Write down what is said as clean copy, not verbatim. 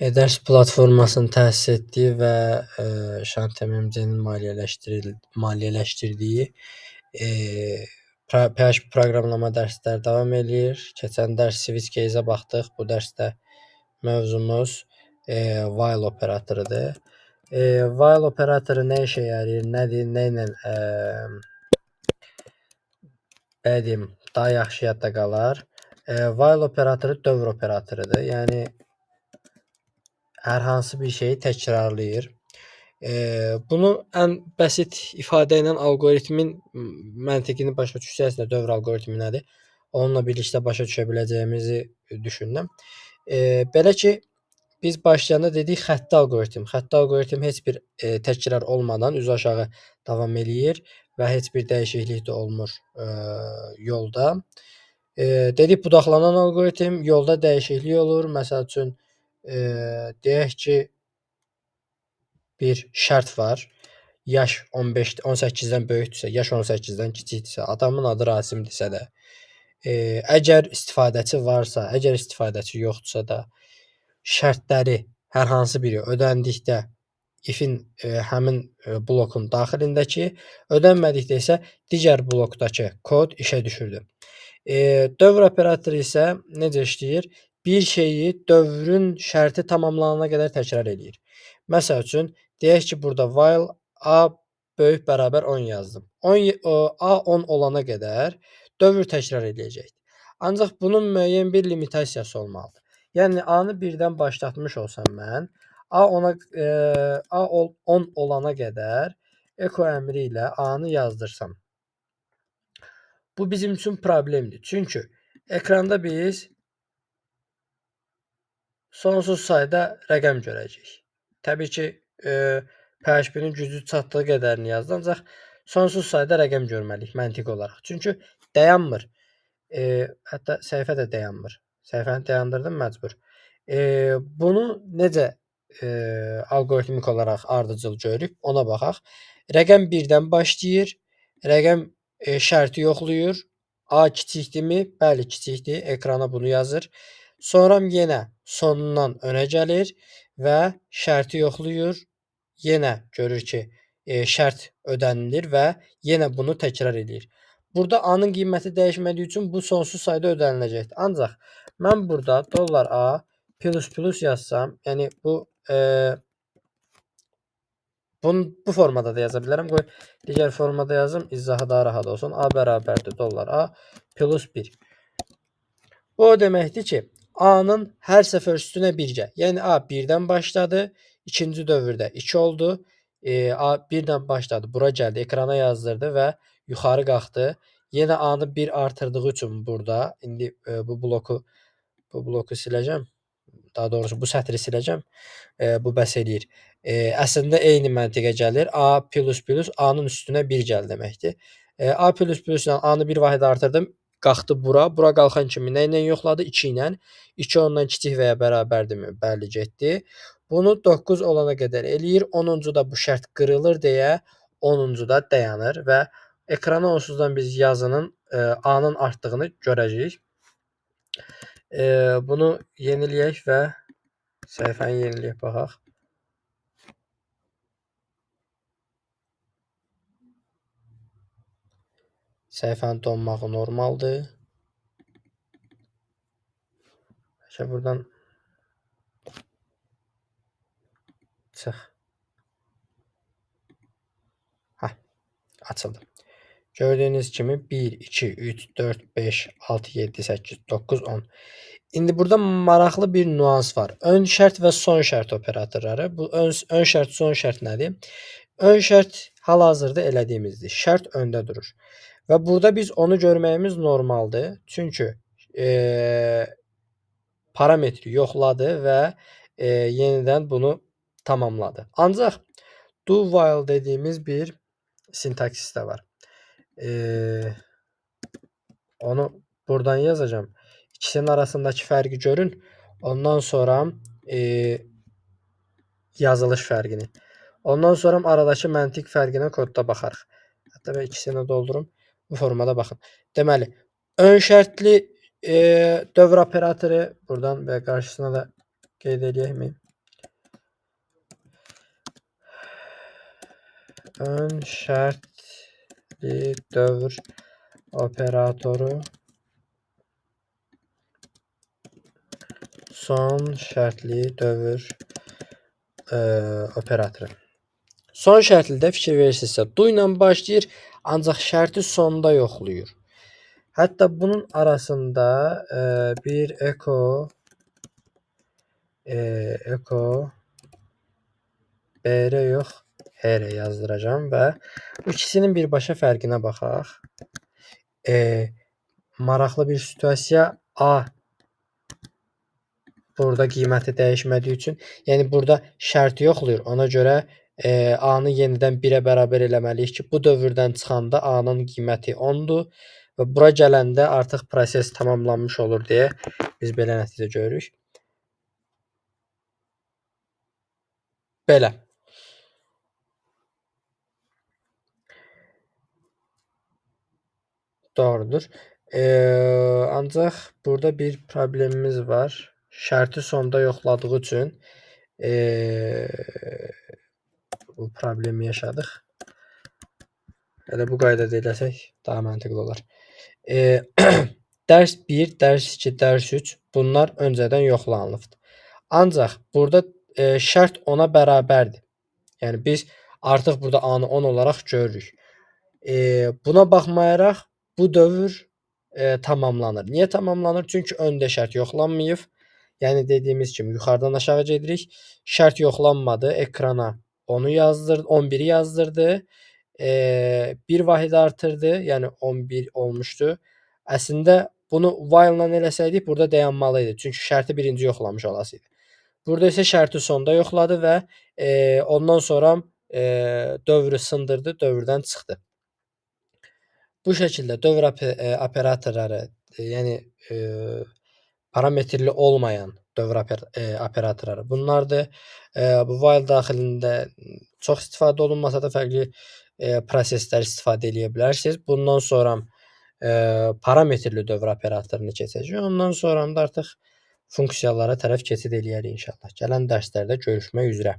Eders platformasının təsis etdiyi və Şant MMC-nin maliyyələşdirdiyi PHP proqramlama dərsləri davam eləyir. Keçən dərs switch case-ə baxdıq. Bu dərsdə mövzumuz while operatorudur. While operatoru nə işə yarayır, nədir, nə ilə belə deyim, daha yaxşı yadda qalar. While operatoru dövr operatorudur. Yəni hər hansı bir şeyi təkrarlayır. Bunu ən bəsit ifadə ilə alqoritmin məntiqini başa düşsəz də dövr alqoritmi nədir? Onunla birlikdə başa düşə biləcəyimizi düşünürəm. Belə ki, biz başlayanda dedik xətti alqoritm. Xətti alqoritm heç bir təkrar olmadan üzü aşağı davam eləyir və heç bir dəyişiklik də olmur yolda. Dedik budaqlanan alqoritm, yolda dəyişiklik olur. Məsəl üçün deyək ki, bir şərt var. Yaş 18-dən böyükdürsə, yaş 18-dən kiçikdirsə, adamın adı Rasimdirsə də, əgər istifadəçi varsa, əgər istifadəçi yoxdursa da, şərtləri hər hansı biri ödəndikdə if-in həmin blokun daxilindəki, ödənmədikdə isə digər blokdakı kod işə düşürdü. Dövr operatoru isə necə işləyir? Bir şeyi dövrün şərti tamamlanana qədər təkrar eləyir. Məsəl üçün, deyək ki, burada while a böyük bərabər 10 yazdım. A 10 olana qədər dövr təkrar eləyəcəkdir. Ancaq bunun müəyyən bir limitasiyası olmalıdır. Yəni A-nı birdən başlatmış olsam mən, A 10 olana qədər echo əmri ilə A-nı yazdırsam. Bu bizim üçün problemdir. Çünki ekranda biz sonsuz sayda rəqəm görəcəyik. Təbii ki, PHP-nin gücü çatdığı qədərini yazdı, ancaq sonsuz sayda rəqəm görməliyik məntiqi olaraq. Çünki dayanmır. Hətta səhifə də dayanmır. Səhifəni dayandırdım məcbur. Bunu necə alqoritmik olaraq ardıcıl görürük, ona baxaq. Rəqəm 1-dən başlayır. Rəqəm şərti yoxlayır. A kiçikdirmi? Bəli, kiçikdir. Ekrana bunu yazır. Sonra yenə sonundan önə gəlir və şərti yoxlayır. Yenə görür ki, şərt ödənilir və yenə bunu təkrar edir. Burada A-nın qiyməti dəyişmədiyi üçün bu sonsuz sayda ödəniləcəkdir. Ancaq mən burada $A plus yazsam, yəni bunu bu formada da yaza bilərəm. Qoy digər formada yazım, izahı daha rahat olsun. A bərabərdir $A plus 1. Bu o deməkdir ki, A-nın hər səfər üstünə 1 gəl. Yəni A 1-dən başladı, ikinci dövrdə 2 oldu. A 1-dən başladı, bura gəldi, ekrana yazdırdı və yuxarı qalxdı. Yenə A-nı 1 artırdığı üçün burada indi bu bloku siləcəm. Daha doğrusu bu sətri siləcəm. Bu bəs eləyir. Əslində eyni məntiqə gəlir. A plus A-nın üstünə 1 gəl deməkdir. A plus ilə A-nı 1 vahid artırdım. Qalxdı bura. Bura qalxan kimi nə ilə yoxladı? 2 ilə. 2 ondan kiçik və ya bərabərdirmi? Bəli, getdi. Bunu 9 olana qədər eləyir. 10-cu da bu şərt qırılır deyə 10-cu da dayanır və ekrana onsuzdan biz yazının A-nın artdığını görəcəyik. Bunu yeniləyək və səhifəni yeniləyək baxaq. Səhifənin donmağı normaldır. Bəlkə buradan çıx. Açıldı. Gördüyünüz kimi 1, 2, 3, 4, 5, 6, 7, 8, 9, 10. İndi burada maraqlı bir nüans var. Ön şərt və son şərt operatorları. Bu ön şərt, son şərt nədir? Ön şərt hal-hazırda elədiyimizdir. Şərt öndə durur. Və burada biz onu görməyimiz normaldır. Çünki parametri yoxladı və yenidən bunu tamamladı. Ancaq do while dediyimiz bir sintaksis də var. Onu buradan yazacağım. İkisinin arasındakı fərqi görün. Ondan sonra yazılış fərqini. Ondan sonra aradakı məntiq fərqinə kodda baxarıq. Hətta mən ikisini doldurum. Bu formada baxın. Deməli, ön şərtli dövr operatoru buradan və qarşısına da qeyd edəyəkmi? ön şərtli dövr operatoru son şərtli dövr operatoru. Son şərtlidə fikir verirsinizsə, do ilə başlayır, ancaq şərti sonda yoxlayır. Hətta bunun arasında bir eko br yox, hr yazdıracağım və bu ikisinin birbaşa fərqinə baxaq. Maraqlı bir situasiya, A burada qiyməti dəyişmədiyi üçün, yəni burada şərti yoxlayır. Ona görə A-nı yenidən 1-ə bərabər eləməliyik ki, bu dövrdən çıxanda A-nın qiyməti 10-dur və bura gələndə artıq proses tamamlanmış olur deyə biz belə nəticə görürük. Belə. Doğrudur. Ancaq burada bir problemimiz var. Şərti sonda yoxladığı üçün bu problemi yaşadıq. Elə bu qaydada eləsək daha məntiqli olar. Dərs 1, dərs 2, dərs 3 bunlar öncədən yoxlanılıbdır. Ancaq burada şərt 10-a bərabərdir. Yəni biz artıq burada A-nı 10 olaraq görürük. Buna baxmayaraq bu dövr tamamlanır. Niyə tamamlanır? Çünki öndə şərt yoxlanmayıb. Yəni dediyimiz kimi yuxarıdan aşağı gedirik. Şərt yoxlanmadı. Ekrana 10-u yazdırdı, 11-i yazdırdı. Bir vahid artırdı. Yəni 11 olmuşdu. Əslində bunu while ilə eləsəydik burada dayanmalı idi. Çünki şərti birinci yoxlamış olasıydı. Burada isə şərti sonda yoxladı və ondan sonra dövrü sındırdı, dövrdən çıxdı. Bu şəkildə dövr operatorları, yəni parametrli olmayan dövr operatorları bunlardır. Bu while daxilində çox istifadə olunmasa da fərqli proseslər istifadə edə bilərsiniz. Bundan sonra parametrli dövr operatorunu keçəcək. Ondan sonra da artıq funksiyalara tərəf keçid eləyərik inşallah. Gələn dərslərdə görüşmək üzrə.